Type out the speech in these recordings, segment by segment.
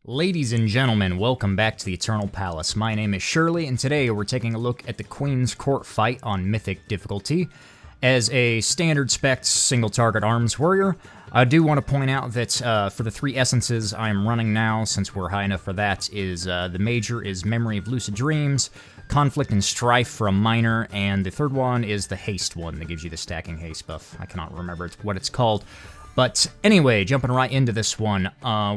Ladies and gentlemen, welcome back to the Eternal Palace. My name is Shirley, and today we're taking a look at the Queen's Court fight on Mythic difficulty. As a standard spec single-target arms warrior, I do want to point out that for the three essences I'm running now, since we're high enough for that, is the major is Memory of Lucid Dreams, Conflict and Strife for a minor, and the third one is the Haste one that gives you the stacking haste buff. I cannot remember what it's called. But anyway, jumping right into this one,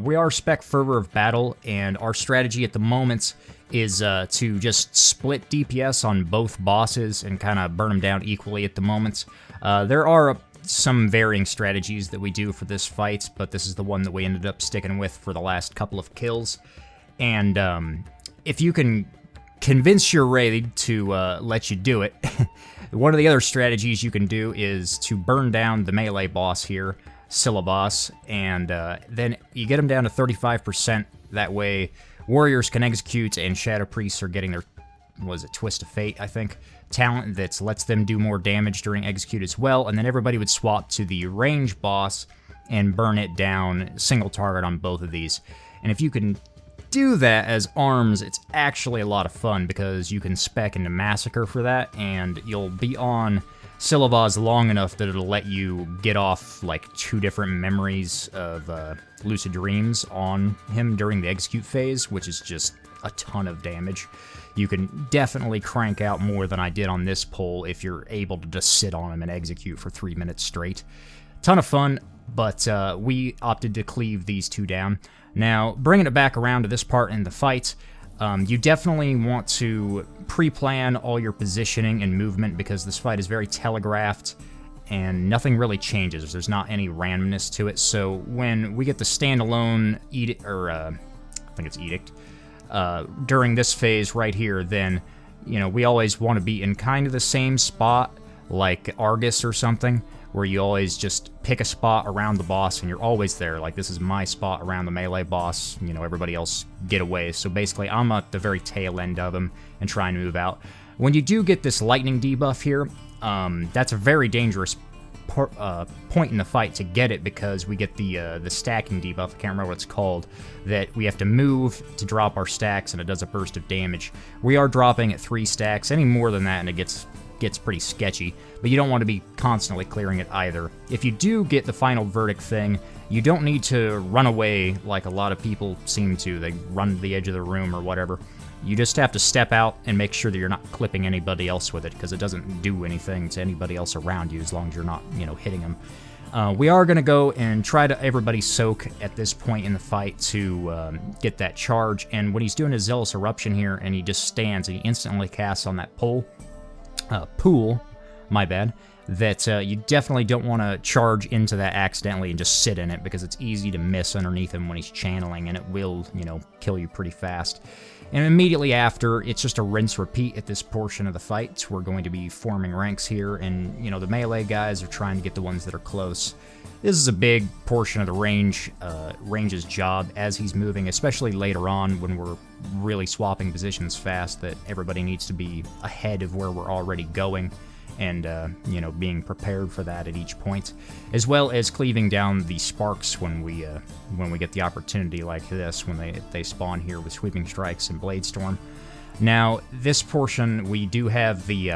we are spec Fervor of Battle, and our strategy at the moment is to just split DPS on both bosses and kind of burn them down equally at the moment. There are some varying strategies that we do for this fight, but this is the one that we ended up sticking with for the last couple of kills. And if you can convince your raid to let you do it, one of the other strategies you can do is to burn down the melee boss here, Syllabus, and then you get them down to 35%. That way, warriors can execute, and shadow priests are getting their, Twist of Fate, I think, talent that lets them do more damage during execute as well, and then everybody would swap to the range boss and burn it down, single target on both of these. And if you can do that as arms, it's actually a lot of fun, because you can spec into Massacre for that, and you'll be on Syllabus long enough that it'll let you get off like 2 different memories of Lucid Dreams on him during the execute phase, which is just a ton of damage. You can definitely crank out more than I did on this pull if you're able to just sit on him and execute for 3 minutes straight. Ton of fun, but we opted to cleave these 2 down. Now, bringing it back around to this part in the fight, you definitely want to pre-plan all your positioning and movement, because this fight is very telegraphed and nothing really changes. There's not any randomness to it. So when we get the standalone edict, or I think it's edict, during this phase right here, then we always want to be in kind of the same spot, like Argus or something, where you always just pick a spot around the boss and you're always there. Like, this is my spot around the melee boss, everybody else get away. So basically, I'm at the very tail end of him and trying to move out. When you do get this lightning debuff here, that's a very dangerous point in the fight to get it, because we get the stacking debuff, I can't remember what it's called, that we have to move to drop our stacks, and it does a burst of damage. We are dropping at 3 stacks. Any more than that and it gets pretty sketchy, but you don't want to be constantly clearing it either. If you do get the final verdict thing, you don't need to run away like a lot of people seem to. They run to the edge of the room or whatever. You just have to step out and make sure that you're not clipping anybody else with it, because it doesn't do anything to anybody else around you as long as you're not, hitting them. We are going to go and try to everybody soak at this point in the fight to get that charge, and when he's doing his Zealous Eruption here and he just stands and he instantly casts on that pool, that you definitely don't want to charge into that accidentally and just sit in it, because it's easy to miss underneath him when he's channeling, and it will, kill you pretty fast. And immediately after, it's just a rinse repeat at this portion of the fight. We're going to be forming ranks here, and, the melee guys are trying to get the ones that are close. This is a big portion of the range's job as he's moving, especially later on when we're really swapping positions fast, that everybody needs to be ahead of where we're already going, and being prepared for that at each point, as well as cleaving down the sparks when we get the opportunity like this, when they spawn here with Sweeping Strikes and Blade Storm. Now, this portion, we do have the,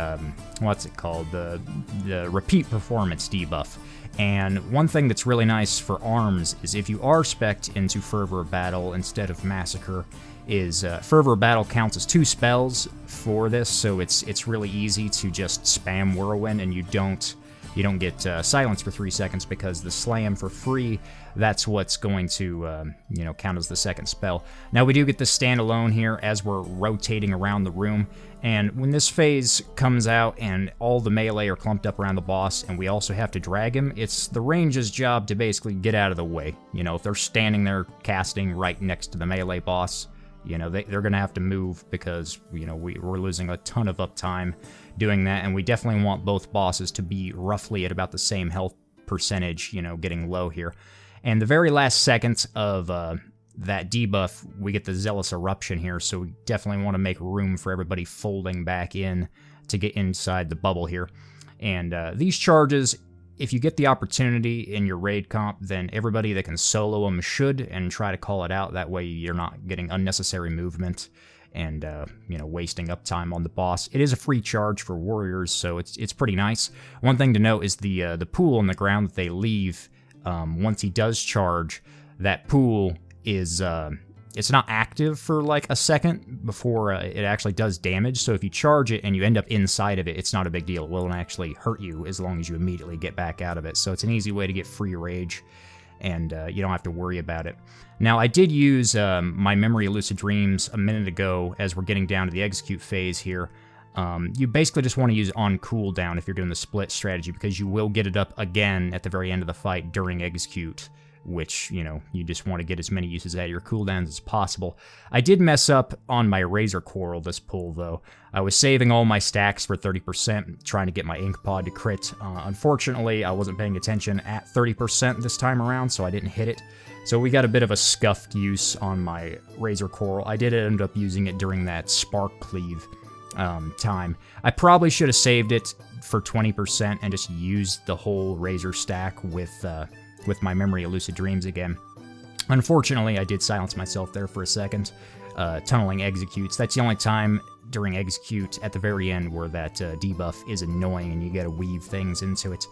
the repeat performance debuff. And one thing that's really nice for arms is if you are spec'd into Fervor of Battle instead of Massacre, is Fervor of Battle counts as 2 spells for this, so it's really easy to just spam Whirlwind, and you don't get silence for 3 seconds, because the slam for free, that's what's going to count as the second spell. Now, we do get the standalone here as we're rotating around the room, and when this phase comes out and all the melee are clumped up around the boss, and we also have to drag him, it's the range's job to basically get out of the way. If they're standing there casting right next to the melee boss, they're going to have to move, because, we're losing a ton of uptime doing that, and we definitely want both bosses to be roughly at about the same health percentage, getting low here. And the very last seconds of that debuff, we get the Zealous Eruption here, so we definitely want to make room for everybody folding back in to get inside the bubble here. And these charges, if you get the opportunity in your raid comp, then everybody that can solo them should, and try to call it out. That way you're not getting unnecessary movement and wasting up time on the boss. It is a free charge for warriors, so it's pretty nice. One thing to note is the pool on the ground that they leave once he does charge. That pool is it's not active for like a second before it actually does damage. So if you charge it and you end up inside of it, it's not a big deal. It won't actually hurt you as long as you immediately get back out of it. So it's an easy way to get free rage, and you don't have to worry about it. Now, I did use my Memory of Lucid Dreams a minute ago as we're getting down to the execute phase here. You basically just want to use on cooldown if you're doing the split strategy, because you will get it up again at the very end of the fight during execute, which, you just want to get as many uses out of your cooldowns as possible. I did mess up on my Razor Coral this pull, though. I was saving all my stacks for 30%, trying to get my Ink Pod to crit. Unfortunately, I wasn't paying attention at 30% this time around, so I didn't hit it. So we got a bit of a scuffed use on my Razor Coral. I did end up using it during that Spark Cleave time. I probably should have saved it for 20% and just used the whole Razor stack with my Memory of Lucid Dreams again. Unfortunately, I did silence myself there for a second. Tunneling executes. That's the only time during execute at the very end where that debuff is annoying and you gotta weave things into it.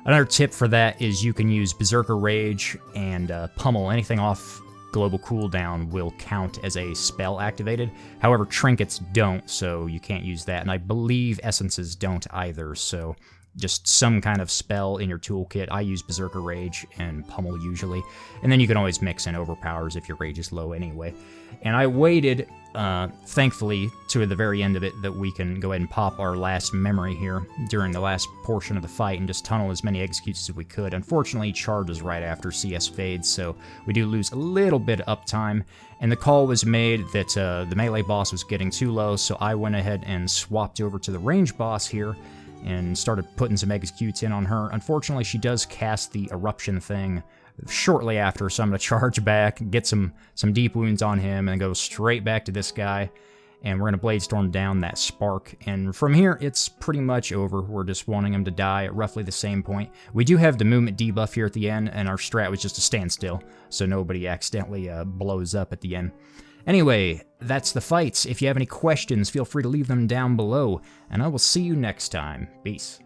Another tip for that is you can use Berserker Rage and Pummel. Anything off global cooldown will count as a spell activated. However, trinkets don't, so you can't use that. And I believe essences don't either, so just some kind of spell in your toolkit. I use Berserker Rage and Pummel usually, and then you can always mix in Overpowers if your rage is low anyway. And I waited, thankfully, to the very end of it that we can go ahead and pop our last memory here during the last portion of the fight and just tunnel as many executes as we could. Unfortunately, he charges right after CS fades, so we do lose a little bit of uptime, and the call was made that the melee boss was getting too low, so I went ahead and swapped over to the range boss here and started putting some executes in on her. Unfortunately, she does cast the eruption thing shortly after, so I'm going to charge back, get some deep wounds on him, and go straight back to this guy, and we're going to Blade Storm down that spark. And from here, it's pretty much over. We're just wanting him to die at roughly the same point. We do have the movement debuff here at the end, and our strat was just to stand still, so nobody accidentally blows up at the end. Anyway, that's the fights. If you have any questions, feel free to leave them down below, and I will see you next time. Peace.